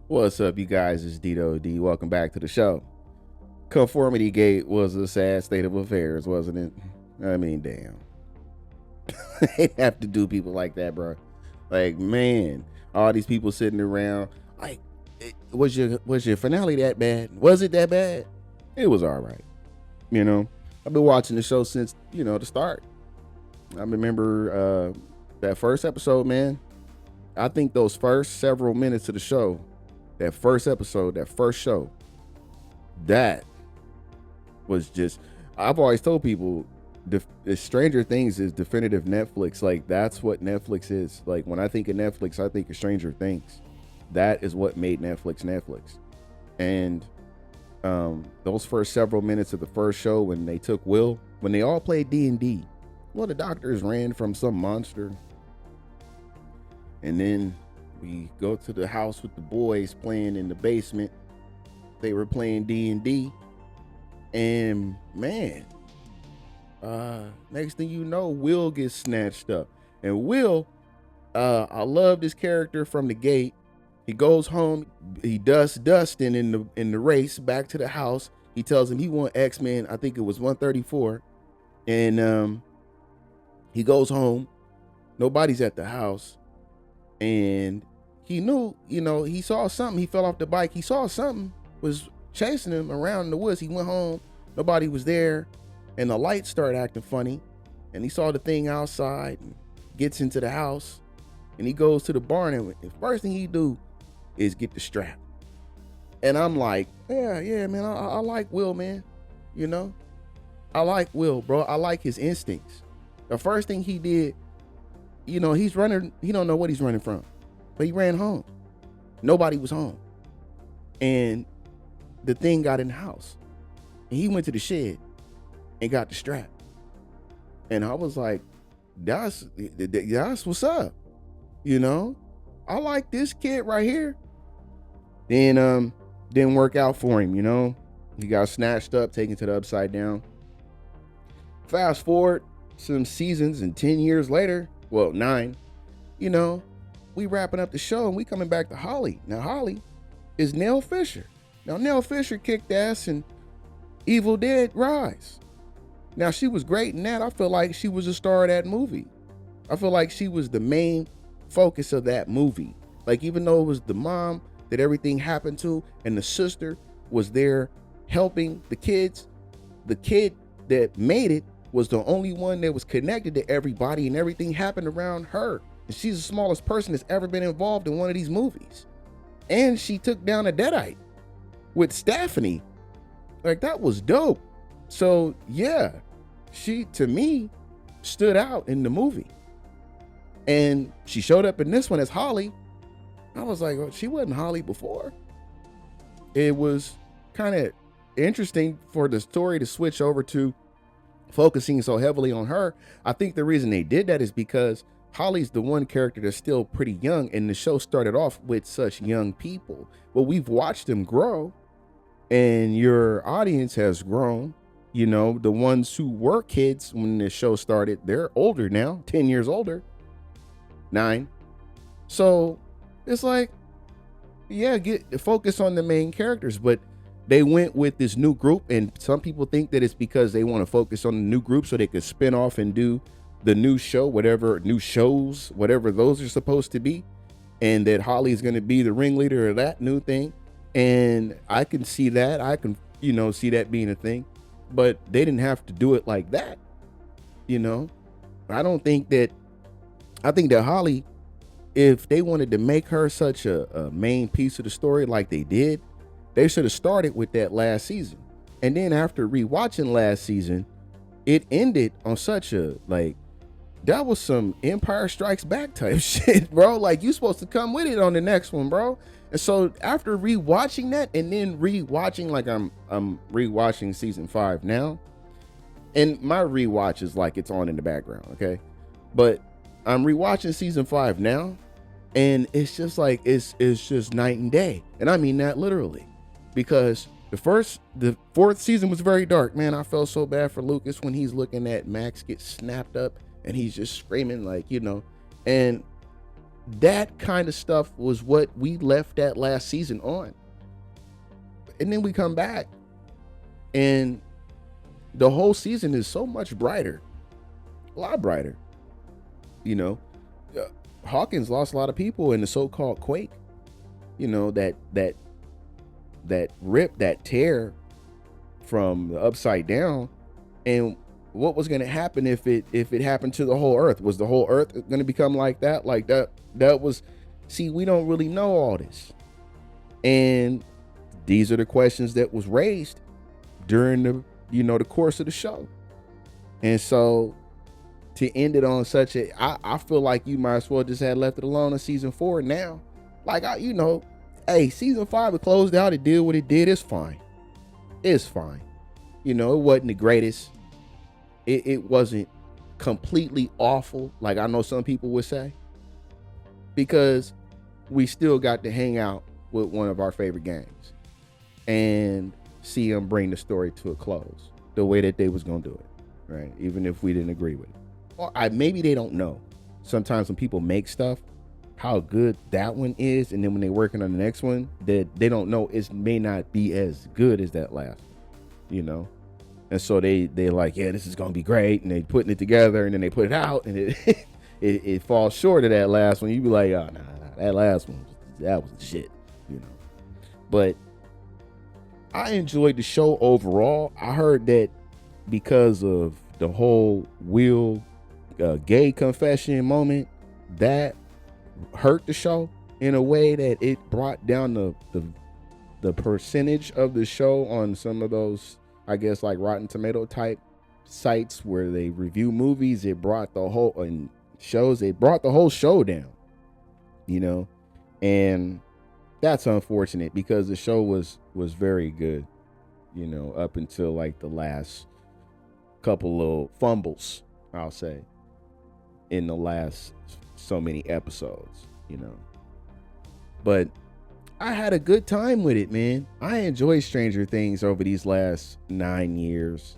What's up, you guys? It's Dito D. Welcome back to the show. Conformity Gate was a sad state of affairs, wasn't it? I mean, damn. They have to do people like that, bro. Like, man, all these people sitting around. Like, was your finale that bad? Was it that bad? It was all right. You know, I've been watching the show since the start. I remember that first episode, man. I think those first several minutes of the show, that first episode, that first show, that was just, I've always told people the Stranger Things is definitive Netflix. Like, that's what Netflix is. Like, when I think of Netflix, I think of Stranger Things. That is what made Netflix. And those first several minutes of the first show, when they took Will, when they all played D&D, well, the doctors ran from some monster. And then we go to the house with the boys playing in the basement. They were playing D&D. And man, next thing you know, Will gets snatched up. And Will, I love this character from the gate. He goes home. He dusts Dustin in the race back to the house. He tells him he won X-Men. I think it was 134. And he goes home. Nobody's at the house. And he knew, he saw something. He fell off the bike. He saw something was chasing him around in the woods. He went home. Nobody was there. And the lights started acting funny. And he saw the thing outside and gets into the house. And he goes to the barn. And the first thing he do is get the strap. And I'm like, yeah, man. I like Will, man. I like Will, bro. I like his instincts. The first thing he did, he's running. He don't know what he's running from, but he ran home. Nobody was home. And the thing got in the house. And he went to the shed and got the strap. And I was like, that's what's up. I like this kid right here. Then didn't work out for him, He got snatched up, taken to the Upside Down. Fast forward some seasons and 10 years later, well, 9, we wrapping up the show and we coming back to Holly. Now, Holly is Nell Fisher. Now, Nell Fisher kicked ass in Evil Dead Rise. Now, she was great in that. I feel like she was a star of that movie. I feel like she was the main focus of that movie. Like, even though it was the mom that everything happened to and the sister was there helping the kids, the kid that made it was the only one that was connected to everybody, and everything happened around her. And she's the smallest person that's ever been involved in one of these movies. And she took down a Deadite with Stephanie. Like, that was dope. So yeah, she, to me, stood out in the movie. And she showed up in this one as Holly. I was like, well, she wasn't Holly before. It was kind of interesting for the story to switch over to focusing so heavily on her. I think the reason they did that is because Holly's the one character that's still pretty young, and the show started off with such young people. Well, we've watched them grow, and your audience has grown. The ones who were kids when the show started, they're older now, 10 years older, 9. So it's like, yeah, get the focus on the main characters, but they went with this new group, and some people think that it's because they want to focus on the new group so they could spin off and do the new show, whatever new shows, whatever those are supposed to be, and that Holly's going to be the ringleader of that new thing. And I can see that. I can, see that being a thing, but they didn't have to do it like that. I think that Holly, if they wanted to make her such a main piece of the story like they did, they should have started with that last season. And then after rewatching last season, it ended on such a, like, that was some Empire Strikes Back type shit, bro. Like, you supposed to come with it on the next one, bro. And so after rewatching that, and then rewatching, like, I'm rewatching season 5 now, and my rewatch is like it's on in the background, okay? But I'm rewatching season 5 now, and it's just like it's just night and day, and I mean that literally. Because the 4th season was very dark, man. I felt so bad for Lucas when he's looking at Max get snapped up and he's just screaming, like, and that kind of stuff was what we left that last season on. And then we come back and the whole season is so much brighter, a lot brighter. You know, Hawkins lost a lot of people in the so-called quake. You know, that rip, that tear from the upside down. And what was going to happen if it happened to the whole earth? Was the whole earth going to become like that? Like that was, see, we don't really know all this. And these are the questions that was raised during the, the course of the show. And so to end it on such I feel like you might as well just had left it alone in season 4 now. Like, hey, season 5, it closed out, it did what it did. It's fine. It's fine. It wasn't the greatest. It wasn't completely awful, like I know some people would say, because we still got to hang out with one of our favorite games and see them bring the story to a close the way that they was going to do it, right? Even if we didn't agree with it. Or maybe they don't know. Sometimes when people make stuff, how good that one is, and then when they're working on the next one, that they don't know it may not be as good as that last one, And so they like, yeah, this is gonna be great, and they putting it together, and then they put it out, and it falls short of that last one. You be like, oh, nah, that last one, that was shit, But I enjoyed the show overall. I heard that because of the whole Will gay confession moment, that hurt the show in a way that it brought down the percentage of the show on some of those, I guess, like Rotten Tomato type sites where they review movies. It brought the whole show down, and that's unfortunate because the show was very good, up until like the last couple of fumbles, I'll say, in the last so many episodes, but I had a good time with it, man. I enjoyed Stranger Things over these last 9 years,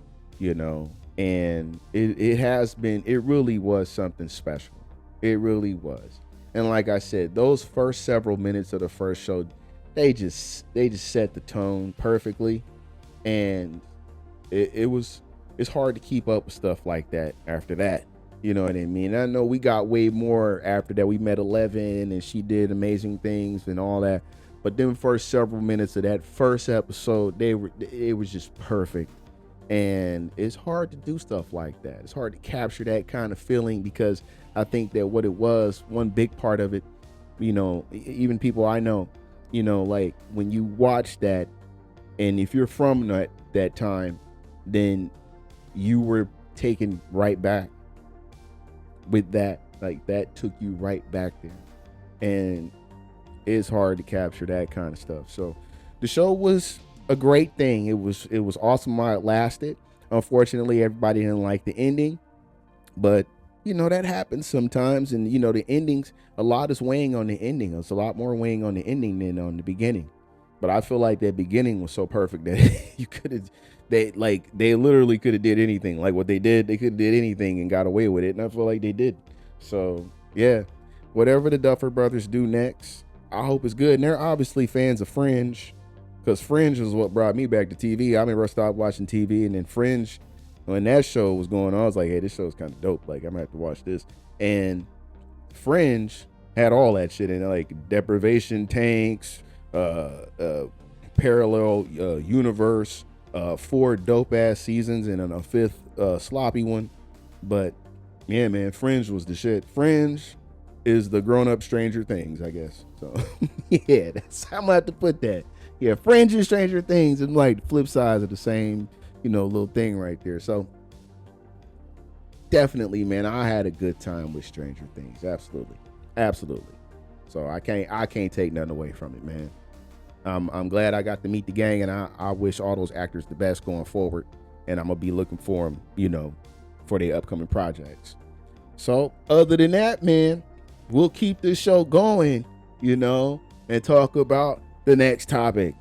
and it really was something special. It really was. And like I said, those first several minutes of the first show, they just set the tone perfectly. And it's hard to keep up with stuff like that after that. You know what I mean? I know we got way more after that. We met Eleven and she did amazing things and all that. But then first several minutes of that first episode, it was just perfect. And it's hard to do stuff like that. It's hard to capture that kind of feeling because I think that what it was, one big part of it, even people I know, like when you watch that, and if you're from that time, then you were taken right back with that. Like that took you right back there. And it's hard to capture that kind of stuff. So the show was a great thing. It was awesome while it lasted. Unfortunately, everybody didn't like the ending, but that happens sometimes. And the endings, a lot is weighing on the ending. It's a lot more weighing on the ending than on the beginning. But I feel like that beginning was so perfect that they literally could have did anything. Like what they did, they could have did anything and got away with it. And I feel like they did. So yeah, whatever the Duffer Brothers do next, I hope it's good. And they're obviously fans of Fringe, because Fringe was what brought me back to TV. I remember I stopped watching TV, and then Fringe, when that show was going on, I was like, hey, this show's kind of dope. Like, I'm gonna have to watch this. And Fringe had all that shit in it, like deprivation tanks, parallel universe, 4 dope ass seasons, and then a 5th sloppy one. But yeah, man, Fringe was the shit. Fringe is the grown-up Stranger Things, I guess. So yeah, that's how I'm gonna have to put that. Yeah, Fringe and Stranger Things and like flip sides of the same, little thing right there. So definitely, man, I had a good time with Stranger Things. Absolutely. So I can't take nothing away from it, man. I'm glad I got to meet the gang, and I wish all those actors the best going forward. And I'm gonna be looking for them, for their upcoming projects. So other than that, man, we'll keep this show going, and talk about the next topic.